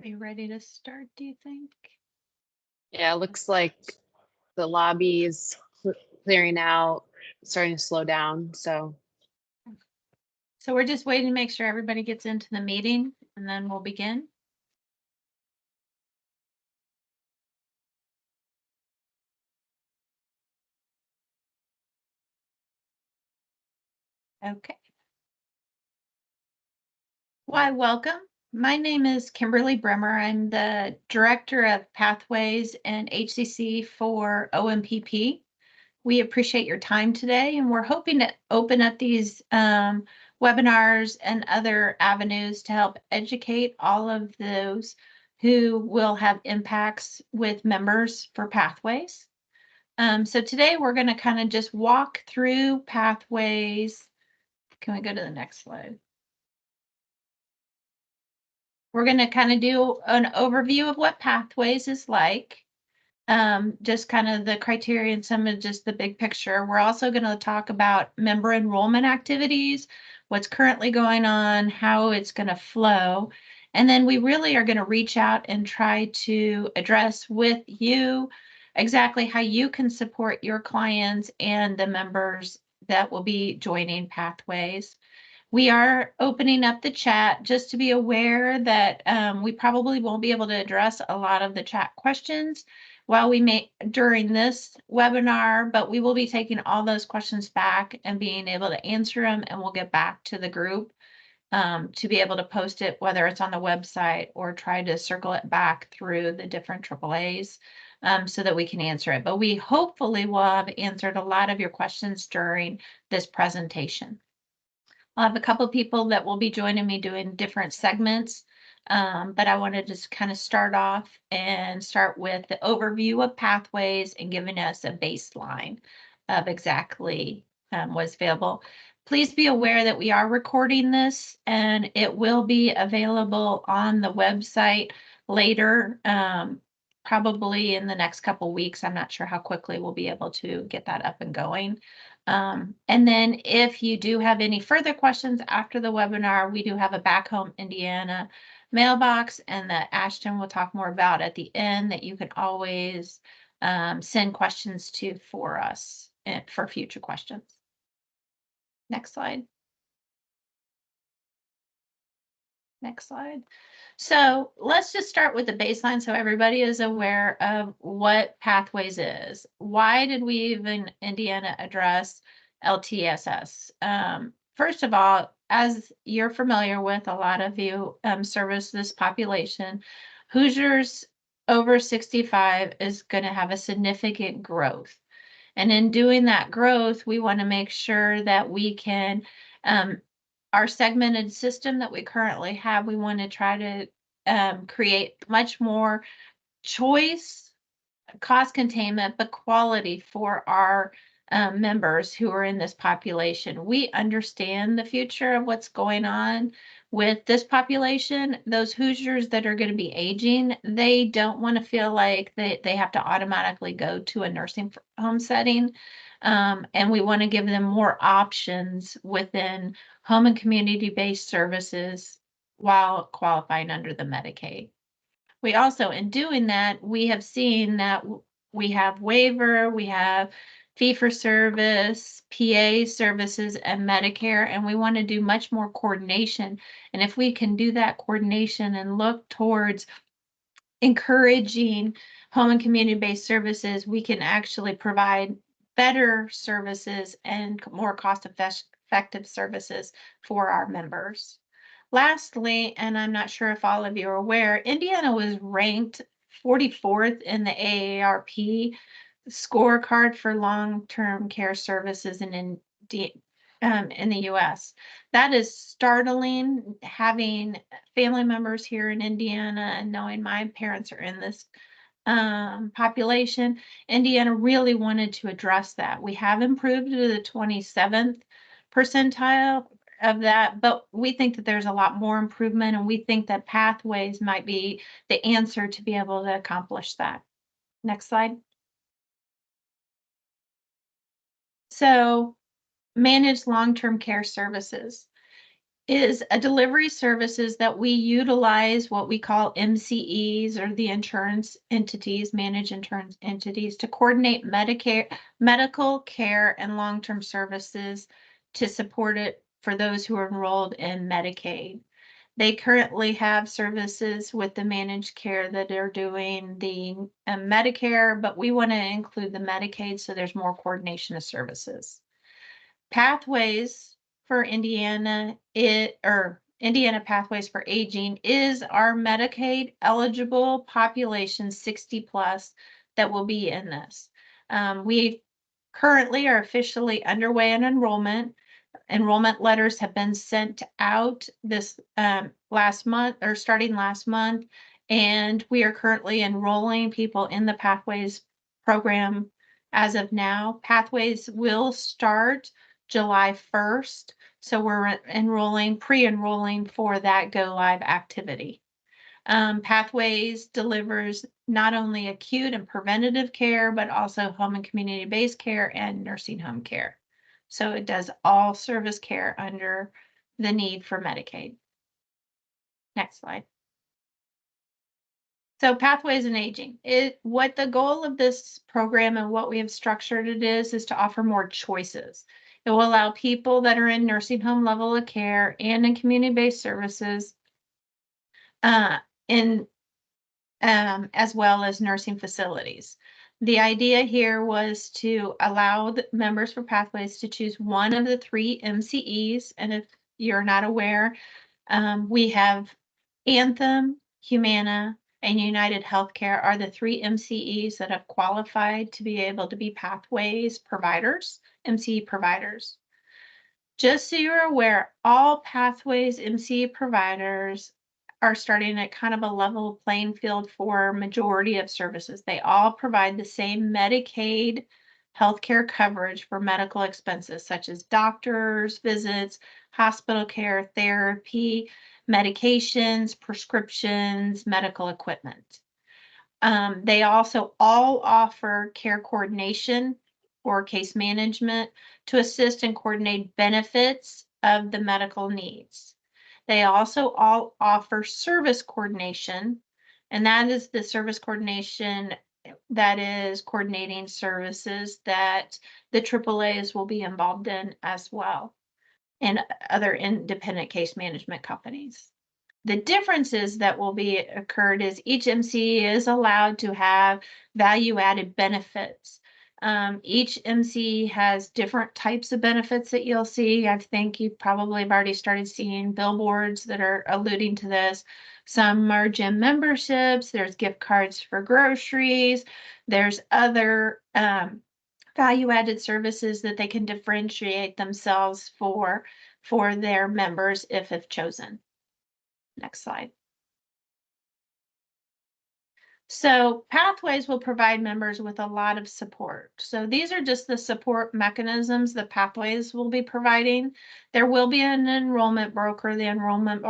Are you ready to start, do you think? Yeah, it looks like the lobby's clearing out, starting to slow down. So So we're just waiting to make sure everybody gets into the meeting and then we'll begin. Okay. Why, welcome. My name is Kimberly Bremer. I'm the Director of Pathways and HCC for OMPP. We appreciate your time today, and we're hoping to open up these webinars and other avenues to help educate all of those who will have impacts with members for Pathways. So today we're going to kind of just walk through Pathways. Can we go to the next slide? We're going to kind of do an overview of what Pathways is like. Just kind of the criteria and some of just the big picture. We're also going to talk about member enrollment activities, what's currently going on, how it's going to flow. And then we really are going to reach out and try to address with you exactly how you can support your clients and the members that will be joining Pathways. We are opening up the chat just to be aware that we probably won't be able to address a lot of the chat questions while we may during this webinar, but we will be taking all those questions back and being able to answer them, and we'll get back to the group to be able to post it, whether it's on the website or try to circle it back through the different AAAs so that we can answer it. But we hopefully will have answered a lot of your questions during this presentation. I'll have a couple of people that will be joining me doing different segments, but I want to just kind of start off with the overview of Pathways and giving us a baseline of exactly what's available. Please be aware that we are recording this and it will be available on the website later, probably in the next couple weeks. I'm not sure how quickly we'll be able to get that up and going. And then if you do have any further questions after the webinar, we do have a Back Home Indiana mailbox, and that Ashton will talk more about at the end, that you can always send questions to for us for future questions. Next slide. Next slide. So let's just start with the baseline so everybody is aware of what Pathways is. Why did we even Indiana address LTSS? First of all, as you're familiar with, a lot of you service this population, Hoosiers over 65 is going to have a significant growth. And in doing that growth, we want to make sure that we can our segmented system that we currently have, we want to try to create much more choice, cost containment, but quality for our members who are in this population. We understand the future of what's going on with this population. Those Hoosiers that are going to be aging, they don't want to feel like they have to automatically go to a nursing home setting. And we want to give them more options within home and community-based services while qualifying under the Medicaid. We also, in doing that, we have seen that we have waiver, we have fee-for-service, PA services, and Medicare, and we want to do much more coordination. And if we can do that coordination and look towards encouraging home and community-based services, we can actually provide better services and more cost-effective services for our members. Lastly, and I'm not sure if all of you are aware, Indiana was ranked 44th in the AARP scorecard for long-term care services in the U.S. That is startling, having family members here in Indiana and knowing my parents are in this population. Indiana really wanted to address that. We have improved to the 27th percentile of that, but we think that there's a lot more improvement, and we think that Pathways might be the answer to be able to accomplish that. Next slide. So, managed long-term care services. is a delivery services that we utilize what we call MCEs, or the insurance entities, managed insurance entities, to coordinate medical care and long-term services to support it for those who are enrolled in Medicaid. They currently have services with the managed care that are doing the Medicare, but we want to include the Medicaid so there's more coordination of services. Pathways for Indiana, Indiana Pathways for Aging is our Medicaid eligible population 60 plus that will be in this. We currently are officially underway in enrollment. Enrollment letters have been sent out this last month, or starting last month, and we are currently enrolling people in the Pathways program as of now. Pathways will start July 1st, so we're pre-enrolling for that go live activity. Pathways delivers not only acute and preventative care, but also home and community-based care and nursing home care. So it does all service care under the need for Medicaid. Next slide. So Pathways in Aging. What the goal of this program and what we have structured it is to offer more choices. It will allow people that are in nursing home level of care and in community-based services as well as nursing facilities. The idea here was to allow the members for Pathways to choose one of the 3 MCEs. And if you're not aware, we have Anthem, Humana, and United Healthcare are the 3 MCEs that have qualified to be able to be Pathways providers, MCE providers. Just so you're aware, all Pathways MCE providers are starting at kind of a level playing field for majority of services. They all provide the same Medicaid healthcare coverage for medical expenses such as doctors, visits, hospital care, therapy, medications, prescriptions, medical equipment. They also all offer care coordination or case management to assist and coordinate benefits of the medical needs. They also all offer service coordination, and that is the service coordination that is coordinating services that the AAAs will be involved in as well, and other independent case management companies. The differences that will be occurred is each MC is allowed to have value-added benefits. Each MC has different types of benefits that you'll see. I think you probably have already started seeing billboards that are alluding to this. Some are gym memberships, there's gift cards for groceries, there's other value-added services that they can differentiate themselves for their members if chosen. Next slide. So Pathways will provide members with a lot of support. So these are just the support mechanisms that Pathways will be providing. There will be an enrollment broker. The enrollment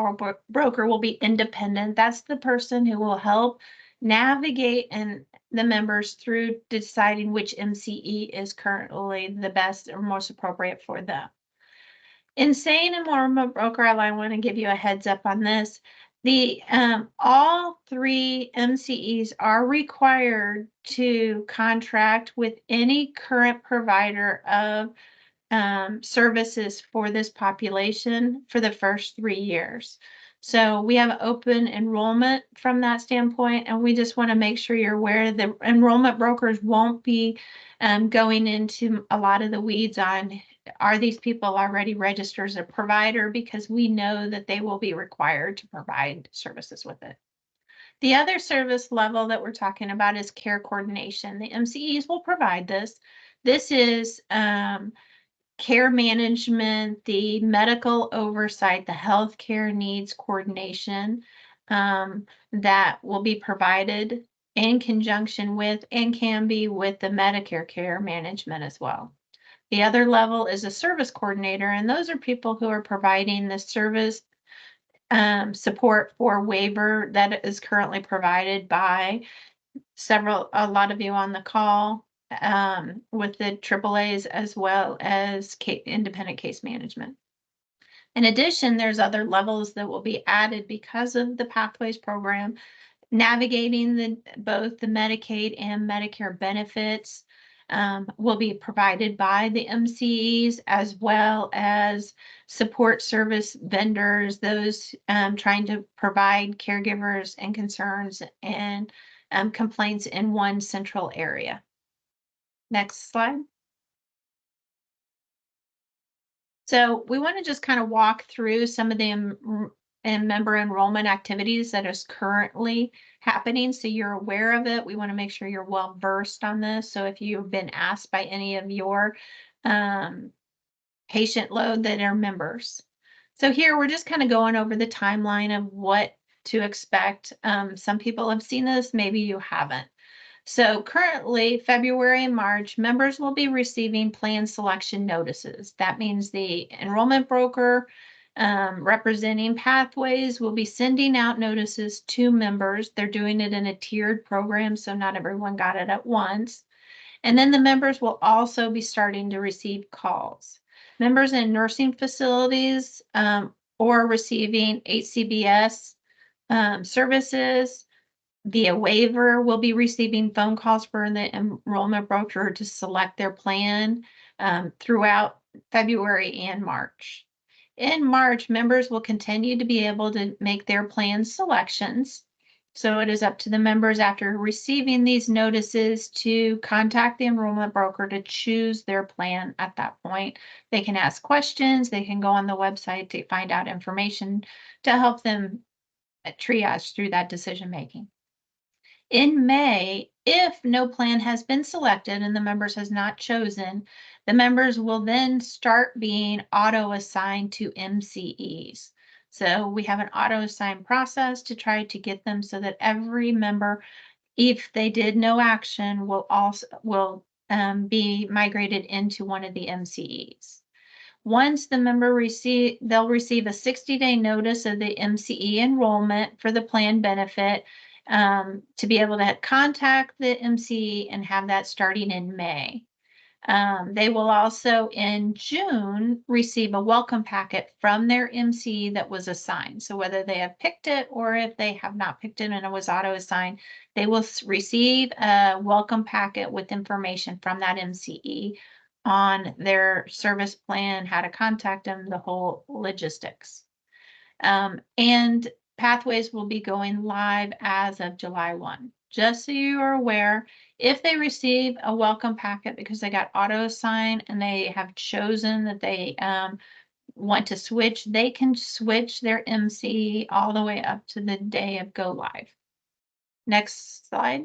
broker will be independent. That's the person who will help navigate and the members through deciding which MCE is currently the best or most appropriate for them. In saying enrollment broker, I want to give you a heads up on this. The all 3 MCEs are required to contract with any current provider of services for this population for the first 3 years. So we have open enrollment from that standpoint, and we just want to make sure you're aware the enrollment brokers won't be going into a lot of the weeds on are these people already registered as a provider, because we know that they will be required to provide services with it. The other service level that we're talking about is care coordination. The MCEs will provide this. This is care management, the medical oversight, the healthcare needs coordination that will be provided in conjunction with and can be with the Medicare care management as well. The other level is a service coordinator, and those are people who are providing the service support for waiver that is currently provided by a lot of you on the call with the AAAs as well as independent case management. In addition, there's other levels that will be added because of the Pathways program, navigating both the Medicaid and Medicare benefits will be provided by the MCEs, as well as support service vendors, those trying to provide caregivers and concerns and complaints in one central area. Next slide. So we want to just kind of walk through some of the member enrollment activities that is currently happening, so you're aware of it. We want to make sure you're well versed on this. So if you've been asked by any of your patient load that are members. So here we're just kind of going over the timeline of what to expect. Some people have seen this, maybe you haven't. So currently, February and March, members will be receiving plan selection notices. That means the enrollment broker representing Pathways will be sending out notices to members. They're doing it in a tiered program, so not everyone got it at once. And then the members will also be starting to receive calls. Members in nursing facilities or receiving HCBS services via waiver will be receiving phone calls for the enrollment broker to select their plan throughout February and March. In March, members will continue to be able to make their plan selections. So it is up to the members after receiving these notices to contact the enrollment broker to choose their plan at that point. They can ask questions, they can go on the website to find out information to help them triage through that decision making. In May, if no plan has been selected and the members has not chosen, the members will then start being auto-assigned to MCEs. So we have an auto-assign process to try to get them so that every member, if they did no action, will be migrated into one of the MCEs. Once the member they'll receive a 60-day notice of the MCE enrollment for the plan benefit to be able to contact the MCE and have that starting in May. They will also in June receive a welcome packet from their MCE that was assigned. So whether they have picked it or if they have not picked it and it was auto assigned, they will receive a welcome packet with information from that MCE on their service plan, how to contact them, the whole logistics. And Pathways will be going live as of July 1. Just so you are aware, if they receive a welcome packet because they got auto assigned and they have chosen that they want to switch, they can switch their MCE all the way up to the day of go live. Next slide.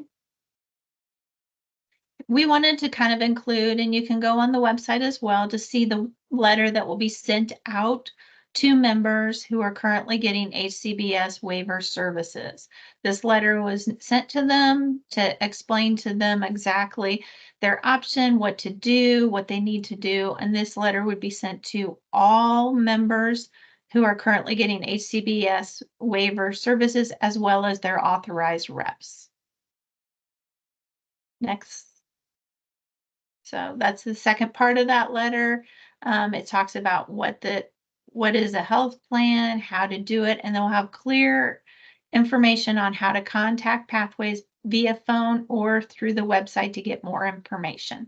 We wanted to kind of include, and you can go on the website as well to see the letter that will be sent out to members who are currently getting HCBS waiver services. This letter was sent to them to explain to them exactly their option, what to do, what they need to do. And this letter would be sent to all members who are currently getting HCBS waiver services, as well as their authorized reps. Next. So that's the second part of that letter. It talks about what is a health plan, how to do it, and they'll have clear information on how to contact Pathways via phone or through the website to get more information.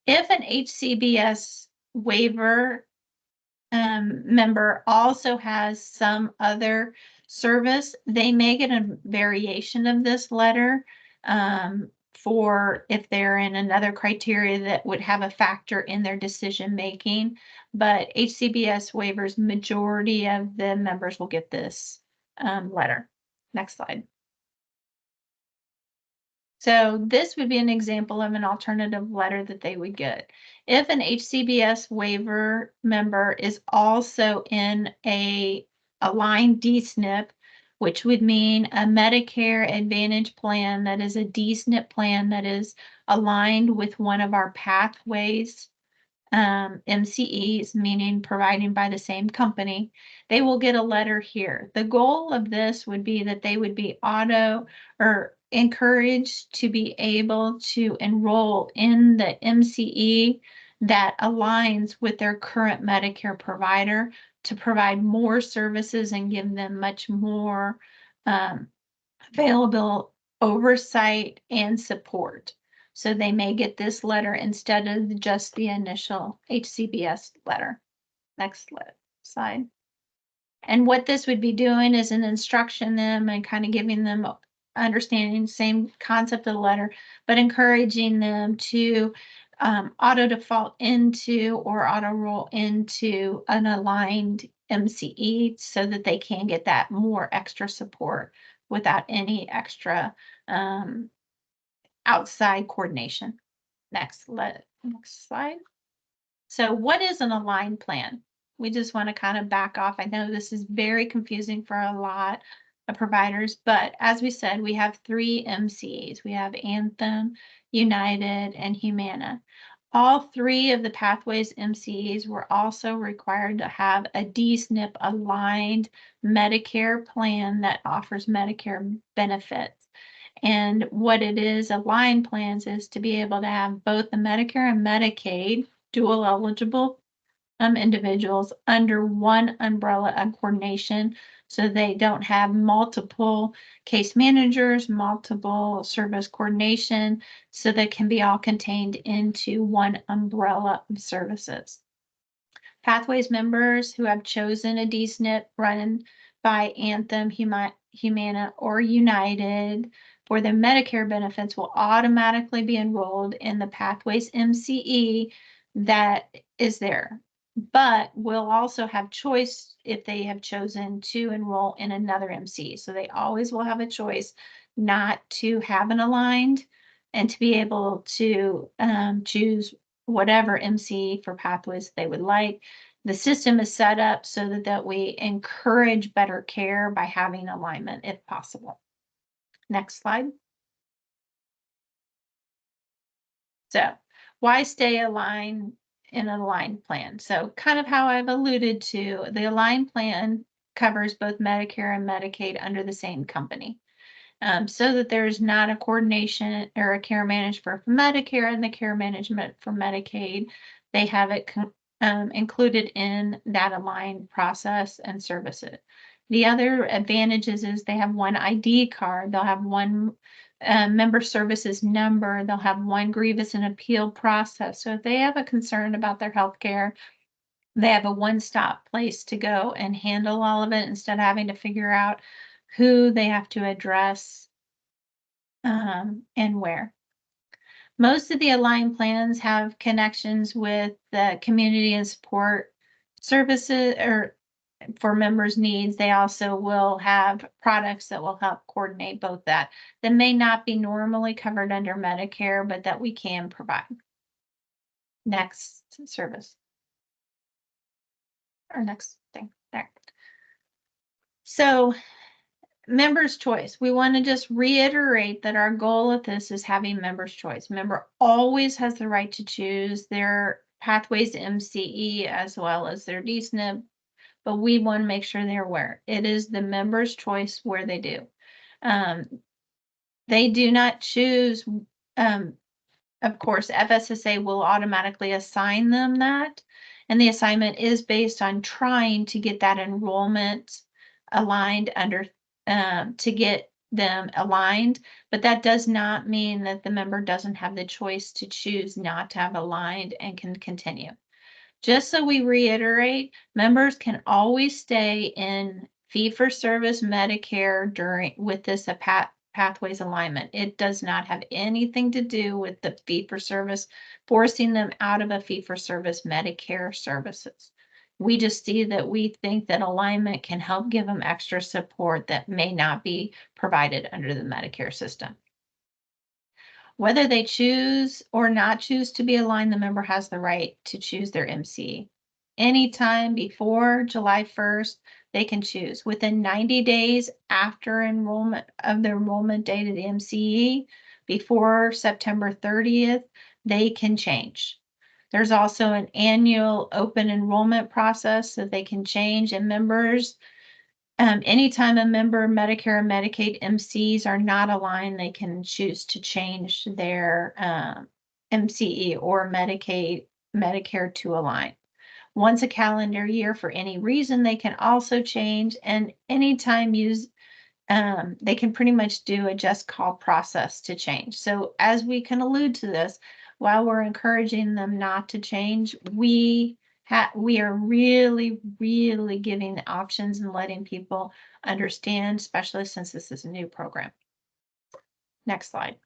If an HCBS waiver member also has some other service, they may get a variation of this letter for if they're in another criteria that would have a factor in their decision making. But HCBS waivers, majority of the members will get this letter. Next slide. So this would be an example of an alternative letter that they would get. If an HCBS waiver member is also in a aligned DSNP, which would mean a Medicare Advantage plan that is a DSNP plan that is aligned with one of our Pathways MCEs, meaning providing by the same company, they will get a letter here. The goal of this would be that they would be encouraged to be able to enroll in the MCE that aligns with their current Medicare provider to provide more services and give them much more available oversight and support. So they may get this letter instead of just the initial HCBS letter. Next slide. And what this would be doing is an instruction them and kind of giving them understanding same concept of the letter, but encouraging them to auto default into or auto roll into an aligned MCE so that they can get that more extra support without any extra outside coordination. Next slide. So what is an aligned plan? We just want to kind of back off. I know this is very confusing for a lot of providers, but as we said, we have 3 MCEs. We have Anthem, United, and Humana. All 3 of the Pathways MCEs were also required to have a DSNP aligned Medicare plan that offers Medicare benefits. And what it is, aligned plans, is to be able to have both the Medicare and Medicaid dual eligible individuals under one umbrella of coordination, so they don't have multiple case managers, multiple service coordination, so they can be all contained into one umbrella of services. Pathways members who have chosen a DSNP run by Anthem, Humana, or United for their Medicare benefits will automatically be enrolled in the Pathways MCE that is there, but will also have choice if they have chosen to enroll in another MCE. So they always will have a choice not to have an aligned and to be able to choose whatever MCE for Pathways they would like. The system is set up so that we encourage better care by having alignment if possible. Next slide. So why stay aligned in an aligned plan? So kind of how I've alluded to, the aligned plan covers both Medicare and Medicaid under the same company. So that there's not a coordination or a care management for Medicare and the care management for Medicaid. They have it included in that aligned process and services. The other advantages is they have one ID card. They'll have one member services number. They'll have one grievance and appeal process. So if they have a concern about their health care, they have a one-stop place to go and handle all of it instead of having to figure out who they have to address and where. Most of the aligned plans have connections with the community and support services or for members' needs. They also will have products that will help coordinate both that may not be normally covered under Medicare, but that we can provide. Next service. Or next thing there. So members' choice. We want to just reiterate that our goal with this is having members' choice. Member always has the right to choose their Pathways MCE as well as their DSNP, but we want to make sure they're aware. It is the member's choice where they do. They do not choose. Of course, FSSA will automatically assign them that, and the assignment is based on trying to get that enrollment aligned under to get them aligned, but that does not mean that the member doesn't have the choice to choose not to have aligned and can continue. Just so we reiterate, members can always stay in fee-for-service Medicare with this Pathways alignment. It does not have anything to do with the fee-for-service, forcing them out of a fee-for-service Medicare services. We just see that we think that alignment can help give them extra support that may not be provided under the Medicare system. Whether they choose or not choose to be aligned, the member has the right to choose their MCE. Anytime before July 1st, they can choose. Within 90 days after enrollment of the enrollment date of the MCE, before September 30th, they can change. There's also an annual open enrollment process that they can change, and members, anytime a member Medicare and Medicaid MCs are not aligned, they can choose to change their MCE or Medicare to align. once a calendar year for any reason. They can also change, and anytime they can pretty much do a just call process to change. So as we can allude to this, while we're encouraging them not to change, we are really, really giving the options and letting people understand, especially since this is a new program. Next slide.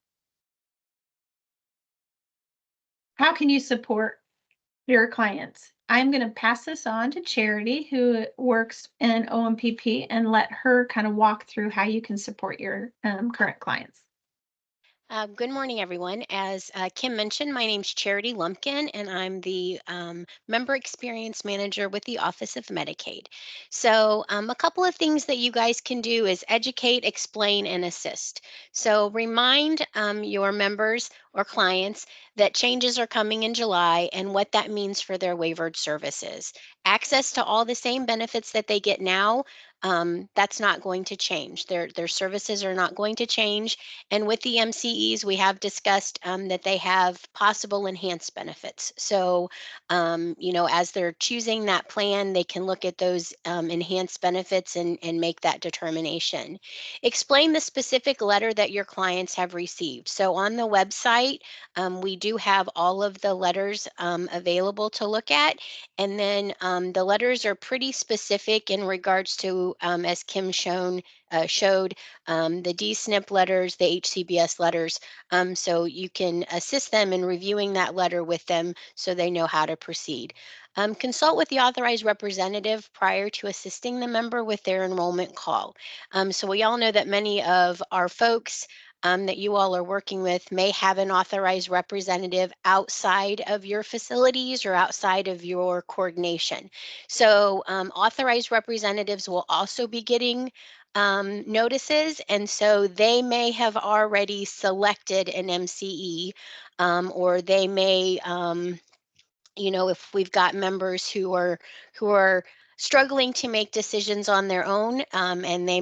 How can you support your clients? I'm going to pass this on to Charity, who works in OMPP, and let her kind of walk through how you can support your current clients. Good morning, everyone. As Kim mentioned, my name's Charity Lumpkin, and I'm the Member Experience Manager with the Office of Medicaid. So, a couple of things that you guys can do is educate, explain, and assist. So, remind your members or clients that changes are coming in July and what that means for their waivered services. Access to all the same benefits that they get now. That's not going to change. Their services are not going to change, and with the MCEs, we have discussed that they have possible enhanced benefits. So, as they're choosing that plan, they can look at those enhanced benefits and make that determination. Explain the specific letter that your clients have received. So, on the website, we do have all of the letters available to look at. And then the letters are pretty specific in regards to, as Kim showed, the DSNP letters, the HCBS letters, so you can assist them in reviewing that letter with them so they know how to proceed. Consult with the authorized representative prior to assisting the member with their enrollment call. So we all know that many of our folks that you all are working with may have an authorized representative outside of your facilities or outside of your coordination. So authorized representatives will also be getting notices, and so they may have already selected an MCE, or they may, if we've got members who are struggling to make decisions on their own, and they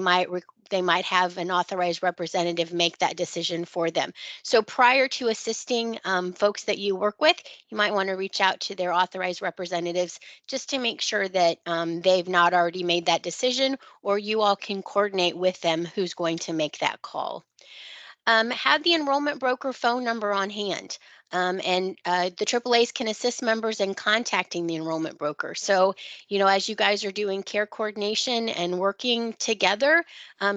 might have an authorized representative make that decision for them. So prior to assisting folks that you work with, you might want to reach out to their authorized representatives just to make sure that they've not already made that decision, or you all can coordinate with them who's going to make that call. Have the enrollment broker phone number on hand. And the AAAs can assist members in contacting the enrollment broker. So, as you guys are doing care coordination and working together,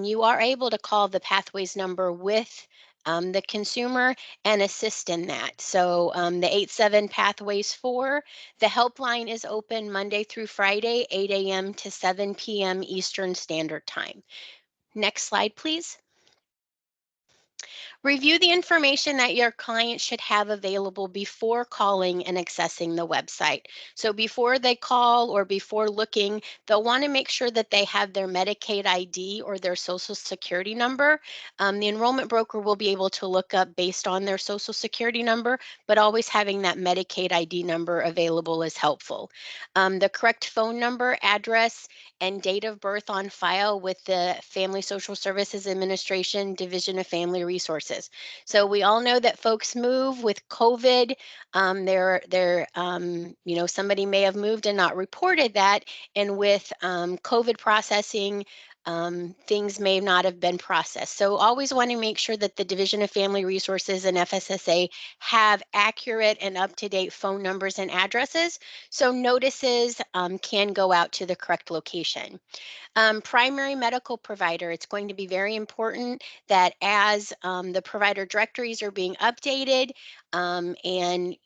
you are able to call the Pathways number with the consumer and assist in that. So, the 87 Pathways 4, the helpline is open Monday through Friday, 8 a.m. to 7 p.m. Eastern Standard Time. Next slide, please. Review the information that your client should have available before calling and accessing the website. So before they call or before looking, they'll want to make sure that they have their Medicaid ID or their Social Security number. The enrollment broker will be able to look up based on their Social Security number, but always having that Medicaid ID number available is helpful. The correct phone number, address, and date of birth on file with the Family Social Services Administration Division of Family Resources. So we all know that folks move with COVID. Somebody may have moved and not reported that, and with COVID processing, things may not have been processed. So always want to make sure that the Division of Family Resources and FSSA have accurate and up-to-date phone numbers and addresses, so notices can go out to the correct location. Primary medical provider, it's going to be very important that as the provider directories are being updated, and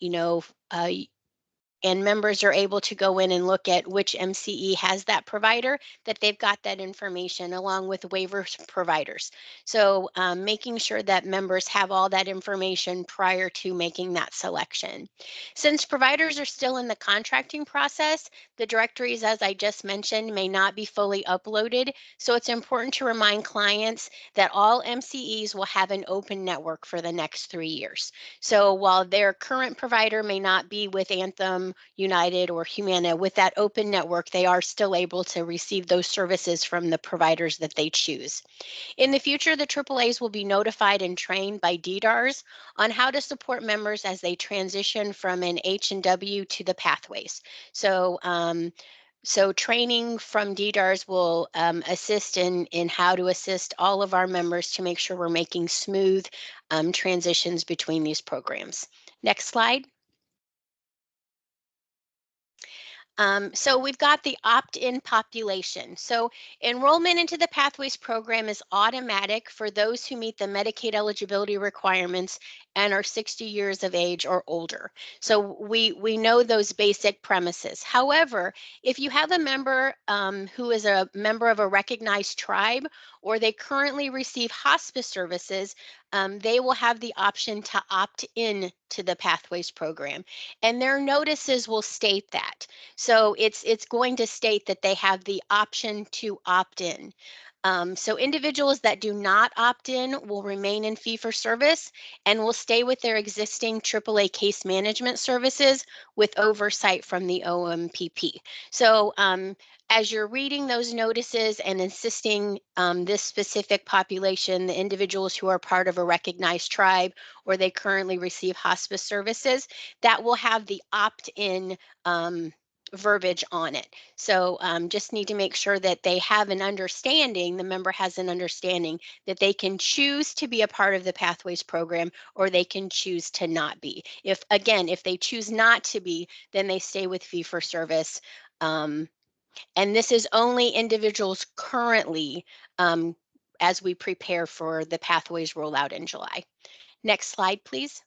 and members are able to go in and look at which MCE has that provider, that they've got that information along with waiver providers. So making sure that members have all that information prior to making that selection. Since providers are still in the contracting process, the directories, as I just mentioned, may not be fully uploaded. So it's important to remind clients that all MCEs will have an open network for the next 3 years. So while their current provider may not be with Anthem United or Humana, with that open network, they are still able to receive those services from the providers that they choose. In the future, the AAAs will be notified and trained by DDARs on how to support members as they transition from an H&W to the pathways. So training from DDARs will assist in how to assist all of our members to make sure we're making smooth transitions between these programs. Next slide. So we've got the opt-in population. So enrollment into the Pathways program is automatic for those who meet the Medicaid eligibility requirements and are 60 years of age or older. So we know those basic premises. However, if you have a member who is a member of a recognized tribe, or they currently receive hospice services, they will have the option to opt in to the Pathways program. And their notices will state that. So it's going to state that they have the option to opt in. So individuals that do not opt in will remain in fee for service and will stay with their existing AAA case management services with oversight from the OMPP. So as you're reading those notices and insisting this specific population, the individuals who are part of a recognized tribe or they currently receive hospice services, that will have the opt-in verbiage on it. So just need to make sure that they have an understanding, the member has an understanding that they can choose to be a part of the Pathways program or they can choose to not be. If they choose not to be, then they stay with fee for service. And this is only individuals currently as we prepare for the Pathways rollout in July. Next slide, please.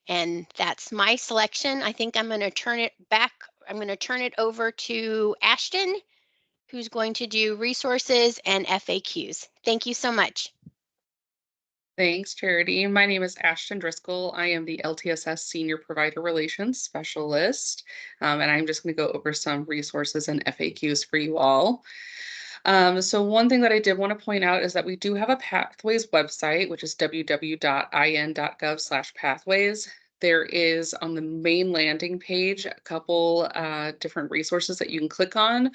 And that's my selection. I think I'm going to turn it back. I'm going to turn it over to Ashton, who's going to do resources and FAQs. Thank you so much. Thanks, Charity. My name is Ashton Driscoll. I am the LTSS Senior Provider Relations Specialist, and I'm just going to go over some resources and FAQs for you all. So one thing that I did want to point out is that we do have a Pathways website, which is www.in.gov/pathways. There is on the main landing page a couple different resources that you can click on.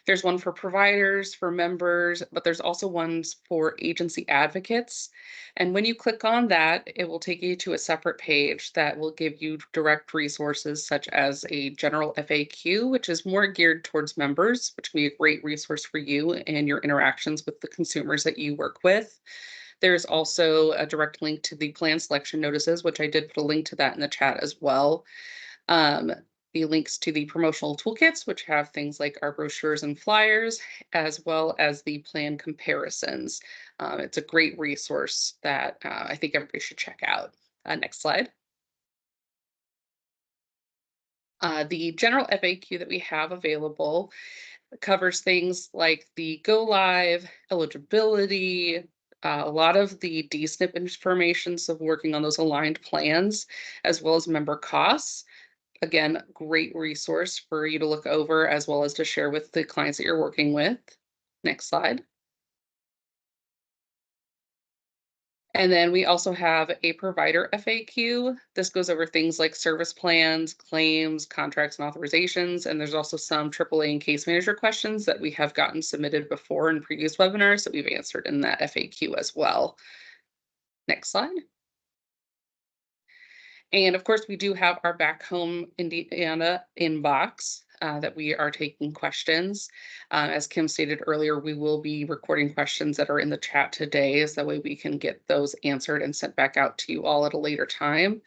There's one for providers, for members, but there's also ones for agency advocates. And when you click on that, it will take you to a separate page that will give you direct resources such as a general FAQ, which is more geared towards members, which can be a great resource for you and your interactions with the consumers that you work with. There's also a direct link to the plan selection notices, which I did put a link to that in the chat as well. The links to the promotional toolkits, which have things like our brochures and flyers, as well as the plan comparisons. It's a great resource that I think everybody should check out. Next slide. The general FAQ that we have available covers things like the go live, eligibility, a lot of the DSNP information, so working on those aligned plans, as well as member costs. Again, great resource for you to look over as well as to share with the clients that you're working with. Next slide. And then we also have a provider FAQ. This goes over things like service plans, claims, contracts, and authorizations. And there's also some AAA and case manager questions that we have gotten submitted before in previous webinars that we've answered in that FAQ as well. Next slide. And of course, we do have our Back Home Indiana inbox that we are taking questions. As Kim stated earlier, we will be recording questions that are in the chat today, so that way we can get those answered and sent back out to you all at a later time.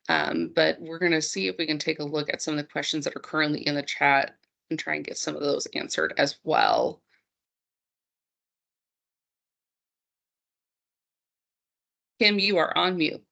But we're going to see if we can take a look at some of the questions that are currently in the chat and try and get some of those answered as well. Kim, you are on mute.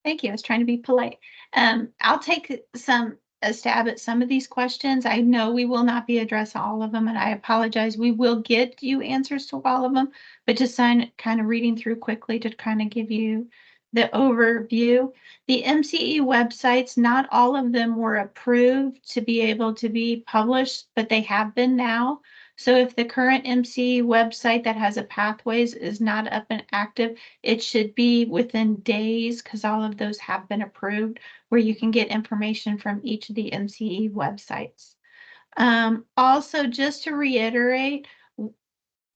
Thank you. I was trying to be polite. I'll take a stab at some of these questions. I know we will not be addressing all of them, and I apologize. We will get you answers to all of them, but just kind of reading through quickly to kind of give you the overview. The MCE websites, not all of them were approved to be able to be published, but they have been now. So if the current MCE website that has a pathways is not up and active, it should be within days, because all of those have been approved, where you can get information from each of the MCE websites. Also, just to reiterate,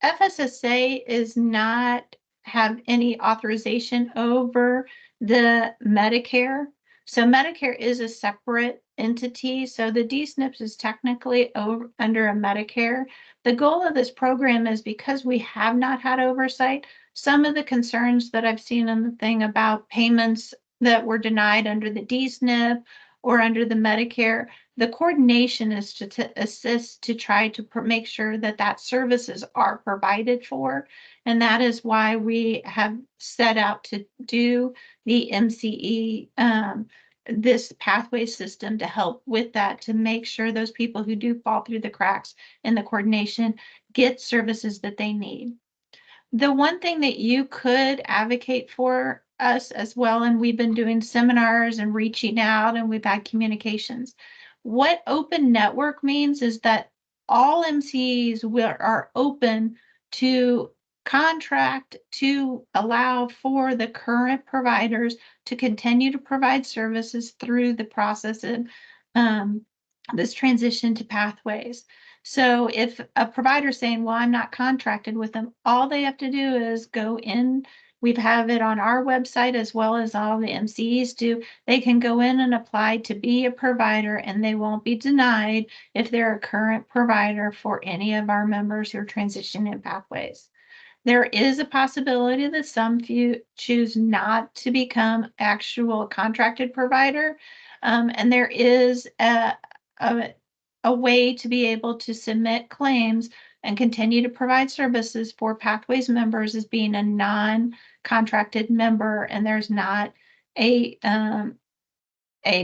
FSSA is not have any authorization over the Medicare. So Medicare is a separate entity. So the DSNPs is technically under a Medicare. The goal of this program is, because we have not had oversight, some of the concerns that I've seen in the thing about payments that were denied under the DSNP or under the Medicare, the coordination is to assist to try to make sure that that services are provided for. And that is why we have set out to do the MCE, this pathway system, to help with that, to make sure those people who do fall through the cracks in the coordination get services that they need. The one thing that you could advocate for us as well, and we've been doing seminars and reaching out, and we've had communications. What open network means is that all MCEs are open to contract to allow for the current providers to continue to provide services through the process of this transition to pathways. So if a provider's saying, well, I'm not contracted with them, all they have to do is go in. We have it on our website, as well as all the MCEs do. They can go in and apply to be a provider, and they won't be denied if they're a current provider for any of our members who are transitioning in pathways. There is a possibility that some few choose not to become actual contracted provider. And there is a way to be able to submit claims and continue to provide services for Pathways members as being a non-contracted member, and there's not a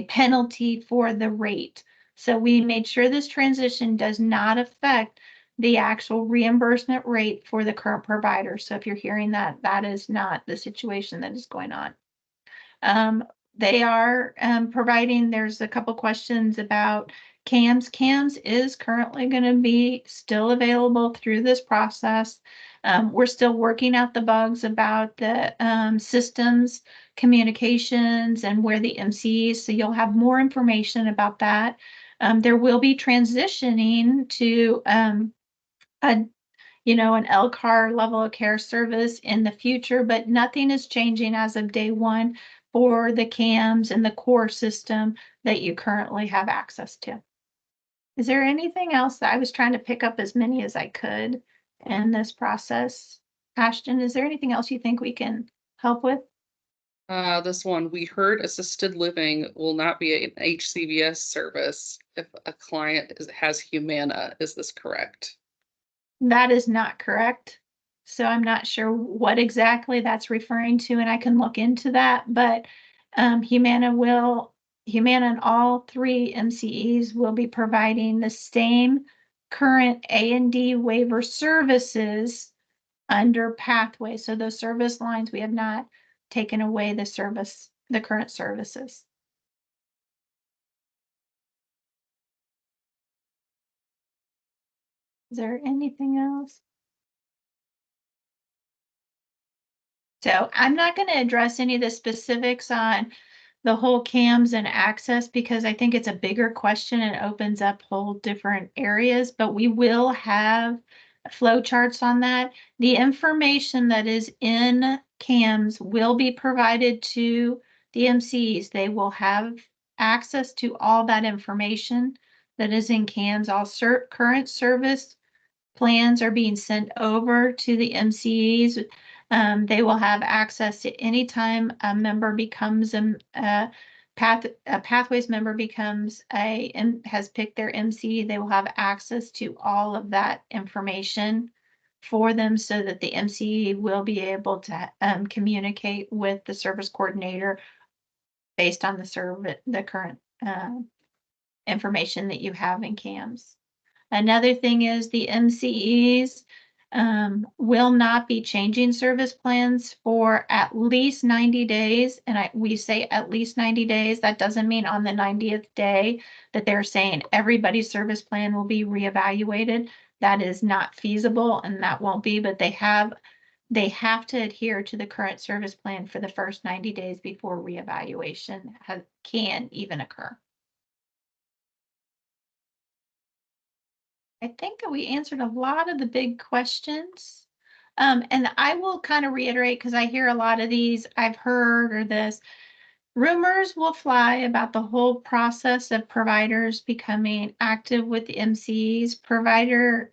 penalty for the rate. So we made sure this transition does not affect the actual reimbursement rate for the current provider. So if you're hearing that, that is not the situation that is going on. They are providing, there's a couple questions about CAMS. CAMS is currently going to be still available through this process. We're still working out the bugs about the systems, communications, and where the MCs, so you'll have more information about that. There will be transitioning to an LCAR level of care service in the future, but nothing is changing as of day one for the CAMS and the core system that you currently have access to. Is there anything else that I was trying to pick up as many as I could in this process? Ashton, is there anything else you think we can help with? This one, we heard assisted living will not be an HCBS service if a client has Humana. Is this correct? That is not correct. So I'm not sure what exactly that's referring to, and I can look into that, but Humana and all three MCEs will be providing the same current A&D waiver services under pathway. So those service lines, we have not taken away the current services. Is there anything else? So I'm not going to address any of the specifics on the whole CAMS and access, because I think it's a bigger question and opens up whole different areas, but we will have flow charts on that. The information that is in CAMS will be provided to the MCs. They will have access to all that information that is in CAMS. All current service plans are being sent over to the MCEs. They will have access to any time a member becomes a Pathways member becomes has picked their MCE. They will have access to all of that information for them, so that the MCE will be able to communicate with the service coordinator based on the current information that you have in CAMS. Another thing is the MCEs will not be changing service plans for at least 90 days. And we say at least 90 days. That doesn't mean on the 90th day that they're saying everybody's service plan will be reevaluated. That is not feasible and that won't be, but they have to adhere to the current service plan for the first 90 days before reevaluation can even occur. I think we answered a lot of the big questions. And I will kind of reiterate, because I hear a lot of these, I've heard or this. Rumors will fly about the whole process of providers becoming active with the MCEs. Provider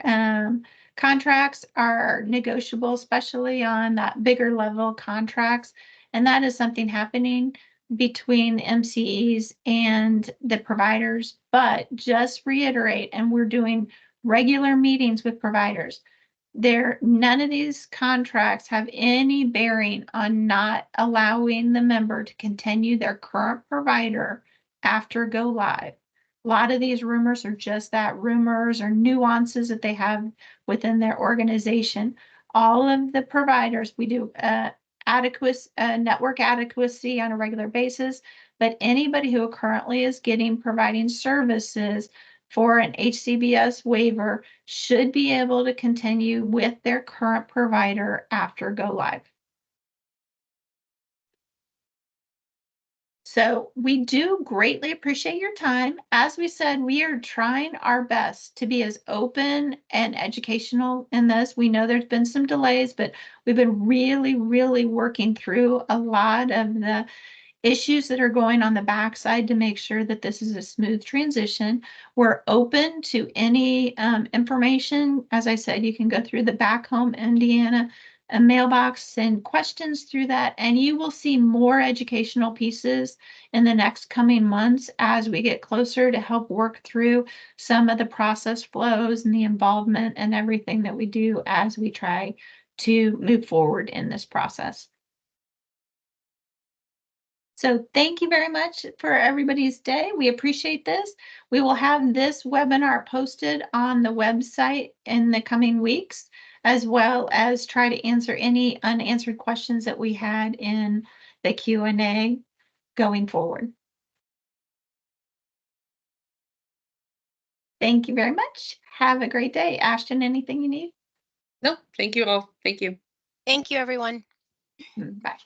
contracts are negotiable, especially on that bigger level contracts. And that is something happening between the MCEs and the providers. But just reiterate, and we're doing regular meetings with providers. None of these contracts have any bearing on not allowing the member to continue their current provider after go live. A lot of these rumors are just that, rumors or nuances that they have within their organization. All of the providers, we do network adequacy on a regular basis, but anybody who currently is providing services for an HCBS waiver should be able to continue with their current provider after go live. So we do greatly appreciate your time. As we said, we are trying our best to be as open and educational in this. We know there's been some delays, but we've been really, really working through a lot of the issues that are going on the backside to make sure that this is a smooth transition. We're open to any information. As I said, you can go through the Back Home Indiana mailbox, send questions through that, and you will see more educational pieces in the next coming months as we get closer to help work through some of the process flows and the involvement and everything that we do as we try to move forward in this process. So thank you very much for everybody's day. We appreciate this. We will have this webinar posted on the website in the coming weeks, as well as try to answer any unanswered questions that we had in the Q&A going forward. Thank you very much. Have a great day. Ashton, anything you need? No, thank you all. Thank you. Thank you, everyone. Bye.